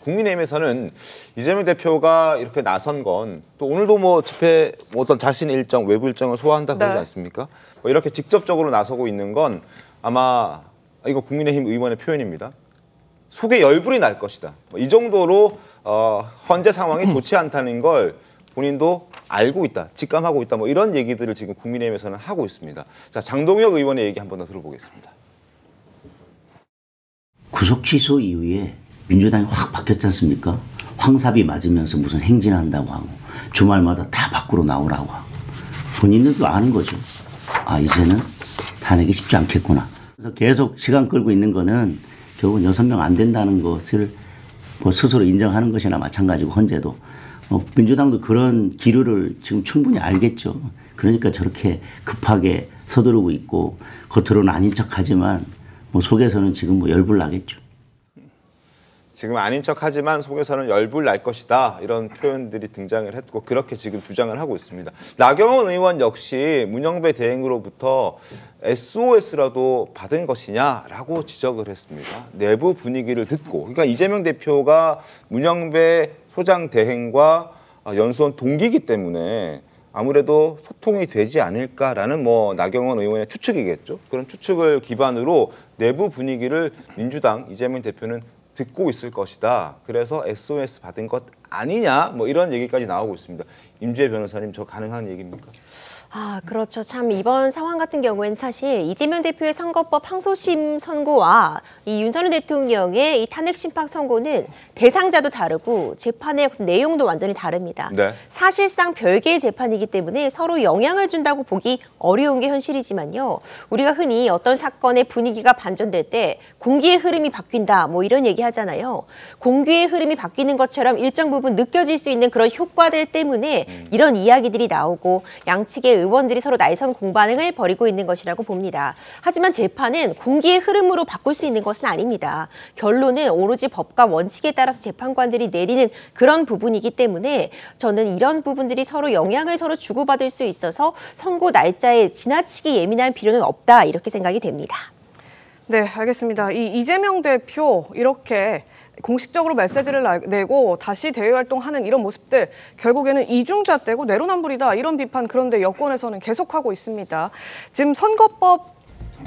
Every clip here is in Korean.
국민의힘에서는 이재명 대표가 이렇게 나선 건 또 오늘도 뭐 집회 어떤 자신의 일정, 외부 일정을 소화한다 그러지 않습니까? 뭐 이렇게 직접적으로 나서고 있는 건 아마 이거 국민의힘 의원의 표현입니다. 속에 열불이 날 것이다. 이 정도로 현재 상황이 좋지 않다는 걸 본인도 알고 있다, 직감하고 있다. 뭐 이런 얘기들을 지금 국민의힘에서는 하고 있습니다. 자, 장동혁 의원의 얘기 한 번 더 들어보겠습니다. 구속 취소 이후에 민주당이 확 바뀌었지 않습니까? 황사비 맞으면서 무슨 행진한다고 하고 주말마다 다 밖으로 나오라고 하고 본인들도 아는 거죠. 아, 이제는 탄핵이 쉽지 않겠구나. 그래서 계속 시간 끌고 있는 거는 결국은 6명 안 된다는 것을 뭐 스스로 인정하는 것이나 마찬가지고 헌재도 민주당도 그런 기류를 지금 충분히 알겠죠. 그러니까 저렇게 급하게 서두르고 있고 겉으로는 아닌 척하지만 뭐 속에서는 지금 뭐 열불 나겠죠. 지금 아닌 척하지만 속에서는 열불 날 것이다. 이런 표현들이 등장을 했고 그렇게 지금 주장을 하고 있습니다. 나경원 의원 역시 문영배 대행으로부터 SOS라도 받은 것이냐라고 지적을 했습니다. 내부 분위기를 듣고 그러니까 이재명 대표가 문영배 소장 대행과 연수원 동기이기 때문에 아무래도 소통이 되지 않을까라는 뭐 나경원 의원의 추측이겠죠. 그런 추측을 기반으로 내부 분위기를 민주당 이재명 대표는 듣고 있을 것이다. 그래서 SOS 받은 것 아니냐 뭐 이런 얘기까지 나오고 있습니다. 임주혜 변호사님, 저 가능한 얘기입니까? 아, 그렇죠. 참 이번 상황 같은 경우에는 사실 이재명 대표의 선거법 항소심 선고와 이 윤석열 대통령의 이 탄핵 심판 선고는 대상자도 다르고 재판의 내용도 완전히 다릅니다. 네. 사실상 별개의 재판이기 때문에 서로 영향을 준다고 보기 어려운 게 현실이지만요. 우리가 흔히 어떤 사건의 분위기가 반전될 때 공기의 흐름이 바뀐다 뭐 이런 얘기 하잖아요. 공기의 흐름이 바뀌는 것처럼 일정 부분 느껴질 수 있는 그런 효과들 때문에 이런 이야기들이 나오고 양측의 의원들이 서로 날선 공방을 벌이고 있는 것이라고 봅니다. 하지만 재판은 공기의 흐름으로 바꿀 수 있는 것은 아닙니다. 결론은 오로지 법과 원칙에 따라서 재판관들이 내리는 그런 부분이기 때문에 저는 이런 부분들이 서로 영향을 서로 주고받을 수 있어서 선고 날짜에 지나치게 예민할 필요는 없다 이렇게 생각이 됩니다. 네, 알겠습니다. 이재명 대표 이렇게 공식적으로 메시지를 내고 다시 대외활동하는 이런 모습들 결국에는 이중잣대고 내로남불이다 이런 비판 그런데 여권에서는 계속하고 있습니다. 지금 선거법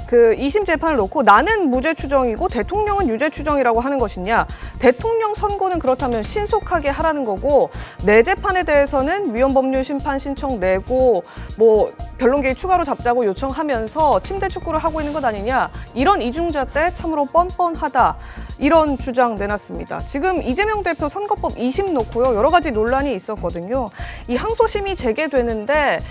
그 2심 재판을 놓고 나는 무죄 추정이고 대통령은 유죄 추정이라고 하는 것이냐. 대통령 선고는 그렇다면 신속하게 하라는 거고 내 재판에 대해서는 위헌법률 심판 신청 내고 뭐 변론 기일 추가로 잡자고 요청하면서 침대 촉구를 하고 있는 것 아니냐. 이런 이중잣대 참으로 뻔뻔하다. 이런 주장 내놨습니다. 지금 이재명 대표 선거법 2심 놓고요. 여러 가지 논란이 있었거든요. 이 항소심이 재개되는데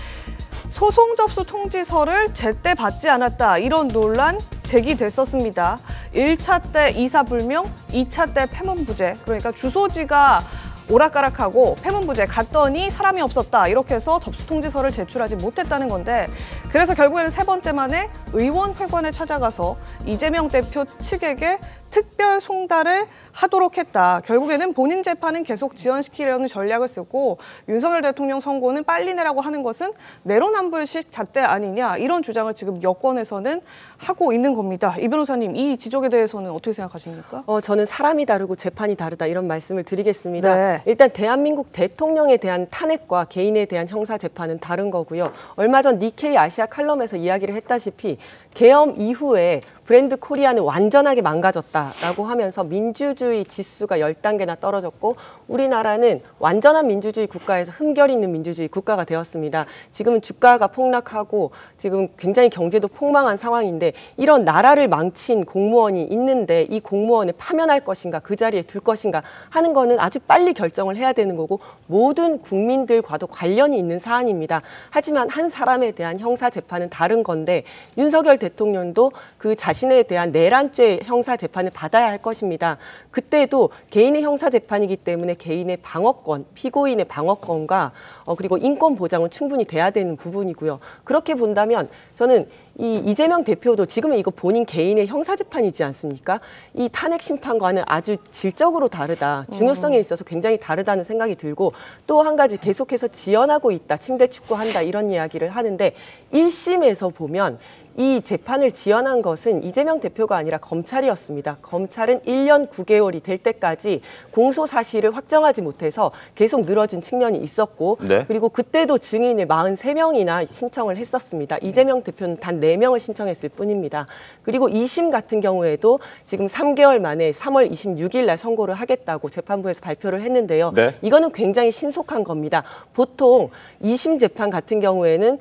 소송 접수 통지서를 제때 받지 않았다. 이런 논란 제기됐었습니다. 1차 때 이사불명, 2차 때 패문부재. 그러니까 주소지가 오락가락하고 패문부재 갔더니 사람이 없었다. 이렇게 해서 접수 통지서를 제출하지 못했다는 건데 그래서 결국에는 세 번째 만에 의원회관에 찾아가서 이재명 대표 측에게 특별 송달을 하도록 했다. 결국에는 본인 재판은 계속 지연시키려는 전략을 쓰고 윤석열 대통령 선고는 빨리 내라고 하는 것은 내로남불식 잣대 아니냐 이런 주장을 지금 여권에서는 하고 있는 겁니다. 이 변호사님, 이 지적에 대해서는 어떻게 생각하십니까? 저는 사람이 다르고 재판이 다르다 이런 말씀을 드리겠습니다. 네. 일단 대한민국 대통령에 대한 탄핵과 개인에 대한 형사 재판은 다른 거고요. 얼마 전 니케이 아시아 칼럼에서 이야기를 했다시피 계엄 이후에 브랜드 코리아는 완전하게 망가졌다라고 하면서 민주주의 지수가 10단계나 떨어졌고 우리나라는 완전한 민주주의 국가에서 흠결 있는 민주주의 국가가 되었습니다. 지금은 주가가 폭락하고 지금 굉장히 경제도 폭망한 상황인데 이런 나라를 망친 공무원이 있는데 이 공무원을 파면할 것인가 그 자리에 둘 것인가 하는 거는 아주 빨리 결정을 해야 되는 거고 모든 국민들과도 관련이 있는 사안입니다. 하지만 한 사람에 대한 형사 재판은 다른 건데 윤석열 대통령도 그 자신에 대한 내란죄 형사 재판을 받아야 할 것입니다. 그때도 개인의 형사 재판이기 때문에 개인의 방어권, 피고인의 방어권과 그리고 인권 보장은 충분히 돼야 되는 부분이고요. 그렇게 본다면 저는 이 이재명 대표도 지금은 이거 본인 개인의 형사재판이지 않습니까? 이 탄핵 심판과는 아주 질적으로 다르다. 중요성에 있어서 굉장히 다르다는 생각이 들고 또 한 가지 계속해서 지연하고 있다. 침대 축구한다. 이런 이야기를 하는데 1심에서 보면 이 재판을 지연한 것은 이재명 대표가 아니라 검찰이었습니다. 검찰은 1년 9개월이 될 때까지 공소 사실을 확정하지 못해서 계속 늘어진 측면이 있었고 네. 그리고 그때도 증인을 43명이나 신청을 했었습니다. 이재명 대표는 단 4명을 신청했을 뿐입니다. 그리고 2심 같은 경우에도 지금 3개월 만에 3월 26일 날 선고를 하겠다고 재판부에서 발표를 했는데요. 네. 이거는 굉장히 신속한 겁니다. 보통 2심 재판 같은 경우에는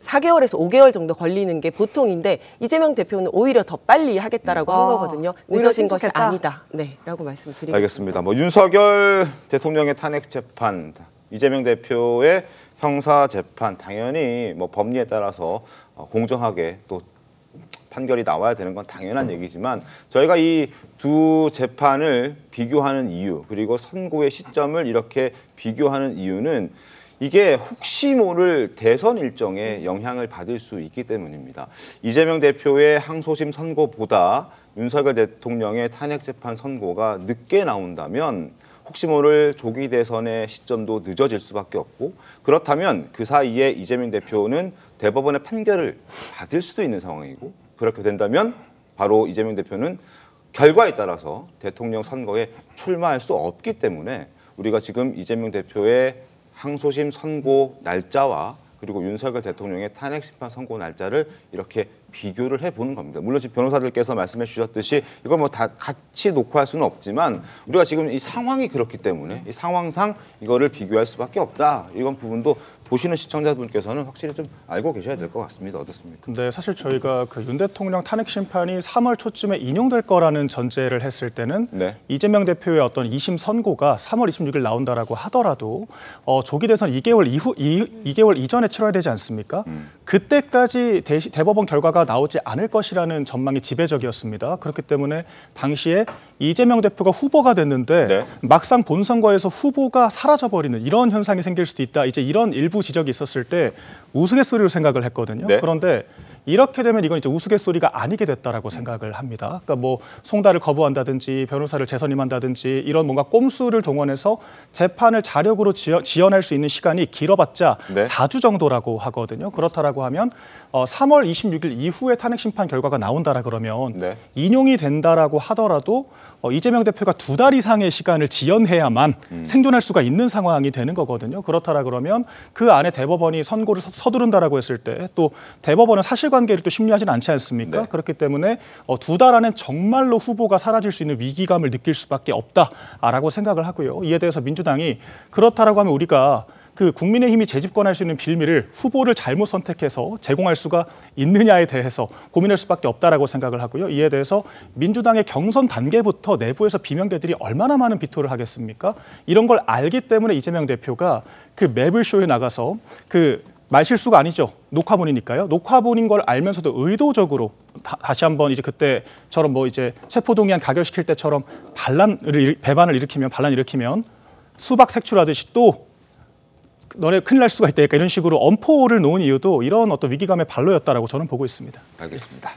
4개월에서 5개월 정도 걸리는 게 보통인데 이재명 대표는 오히려 더 빨리 하겠다라고 한 거거든요. 늦어진 것이 신속했다. 아니다. 네, 라고 말씀드리겠습니다. 알겠습니다. 뭐 윤석열 대통령의 탄핵 재판, 이재명 대표의 형사 재판 당연히 뭐 법리에 따라서 공정하게 또 판결이 나와야 되는 건 당연한 얘기지만 저희가 이 두 재판을 비교하는 이유 그리고 선고의 시점을 이렇게 비교하는 이유는 이게 혹시 모를 대선 일정에 영향을 받을 수 있기 때문입니다. 이재명 대표의 항소심 선고보다 윤석열 대통령의 탄핵 재판 선고가 늦게 나온다면 혹시 모를 조기 대선의 시점도 늦어질 수밖에 없고 그렇다면 그 사이에 이재명 대표는 대법원의 판결을 받을 수도 있는 상황이고 그렇게 된다면 바로 이재명 대표는 결과에 따라서 대통령 선거에 출마할 수 없기 때문에 우리가 지금 이재명 대표의 항소심 선고 날짜와 그리고 윤석열 대통령의 탄핵 심판 선고 날짜를 이렇게 비교를 해보는 겁니다. 물론 지금 변호사들께서 말씀해 주셨듯이 이걸 뭐 다 같이 놓고 할 수는 없지만 우리가 지금 이 상황이 그렇기 때문에 이 상황상 이거를 비교할 수밖에 없다. 이건 부분도 보시는 시청자분께서는 확실히 좀 알고 계셔야 될 것 같습니다. 어떻습니까? 근데 사실 저희가 그 윤 대통령 탄핵 심판이 3월 초쯤에 인용될 거라는 전제를 했을 때는 네. 이재명 대표의 어떤 2심 선고가 3월 26일 나온다라고 하더라도 조기 대선 2개월 이전에 치러야 되지 않습니까? 그때까지 대법원 결과가 나오지 않을 것이라는 전망이 지배적이었습니다. 그렇기 때문에 당시에 이재명 대표가 후보가 됐는데 네. 막상 본선거에서 후보가 사라져버리는 이런 현상이 생길 수도 있다. 이제 이런 일부 지적이 있었을 때 우스갯소리로 생각을 했거든요. 네. 그런데 이렇게 되면 이건 이제 우스갯소리가 아니게 됐다라고 생각을 합니다. 그러니까 뭐 송달을 거부한다든지 변호사를 재선임한다든지 이런 뭔가 꼼수를 동원해서 재판을 자력으로 지연할 수 있는 시간이 길어봤자 네. 4주 정도라고 하거든요. 그렇다라고 하면 3월 26일 이후에 탄핵 심판 결과가 나온다라 그러면 네. 인용이 된다라고 하더라도 이재명 대표가 2달 이상의 시간을 지연해야만 생존할 수가 있는 상황이 되는 거거든요. 그렇다라 그러면 그 안에 대법원이 선고를 서두른다라고 했을 때 또 대법원은 사실관계를 또 심리하지는 않지 않습니까? 네. 그렇기 때문에 2달 안에 정말로 후보가 사라질 수 있는 위기감을 느낄 수밖에 없다라고 생각을 하고요. 이에 대해서 민주당이 그렇다라고 하면 우리가 그 국민의힘이 재집권할 수 있는 빌미를 후보를 잘못 선택해서 제공할 수가 있느냐에 대해서 고민할 수밖에 없다라고 생각을 하고요. 이에 대해서 민주당의 경선 단계부터 내부에서 비명계들이 얼마나 많은 비토를 하겠습니까? 이런 걸 알기 때문에 이재명 대표가 그 매블쇼에 나가서 그 말실수가 아니죠. 녹화본이니까요. 녹화본인 걸 알면서도 의도적으로 다시 한번 이제 그때처럼 뭐 이제 체포동의안 가결시킬 때처럼 배반을 일으키면 수박 색출하듯이 또 너네 큰일 날 수가 있다. 이런 식으로 엄포를 놓은 이유도 이런 어떤 위기감의 발로였다라고 저는 보고 있습니다. 알겠습니다.